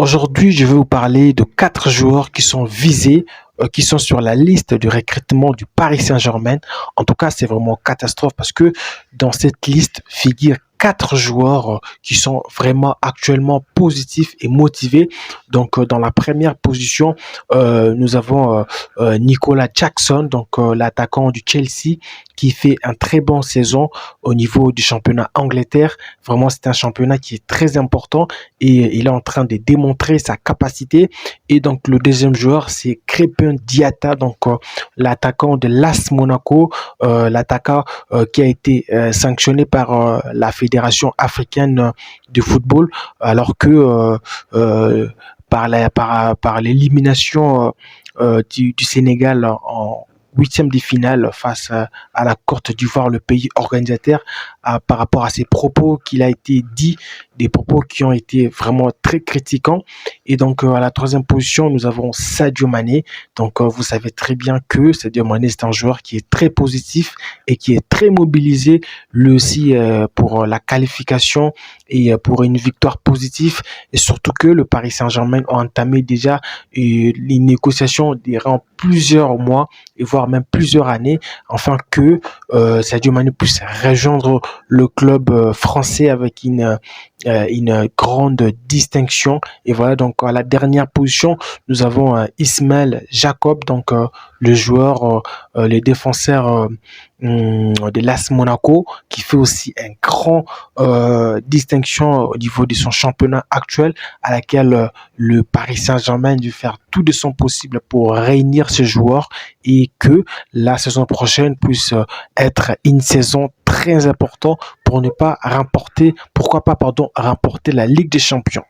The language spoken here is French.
Aujourd'hui, je vais vous parler de 4 joueurs qui sont visés, qui sont sur la liste de recrutement du Paris Saint-Germain. En tout cas, c'est vraiment catastrophe parce que dans cette liste figurent 4 joueurs qui sont vraiment actuellement positifs et motivés. Donc, dans la première position, nous avons Nicolas Jackson, donc l'attaquant du Chelsea, qui fait un très bon saison au niveau du championnat Angleterre. Vraiment, c'est un championnat qui est très important et il est en train de démontrer sa capacité. Et donc, le deuxième joueur, c'est Crépin Diatta, donc l'attaquant de l'AS Monaco, l'attaquant qui a été sanctionné par la Fédération africaine de football, alors que par l'élimination du Sénégal en huitième de finale face à la Côte d'Ivoire, le pays organisateur, par rapport à ses propos qu'il a été dit, des propos qui ont été vraiment très critiquants. Et donc, à la troisième position, nous avons Sadio Mané. Donc, vous savez très bien que Sadio Mané, c'est un joueur qui est très positif et qui est très mobilisé, lui aussi, pour la qualification et pour une victoire positive. Et surtout que le Paris Saint-Germain a entamé déjà les négociations durant plusieurs mois et voire même plusieurs années, afin que Sadio Mané puisse rejoindre le club français avec une grande distinction. Et voilà, donc à la dernière position, nous avons Ismaël Jacob, donc le joueur, le défenseur de l'AS Monaco, qui fait aussi un grand distinction au niveau de son championnat actuel, à laquelle le Paris Saint-Germain dû faire tout de son possible pour réunir ce joueur et que la saison prochaine puisse être une saison très importante pour ne pas remporter, pourquoi pas, pardon, remporter la Ligue des Champions.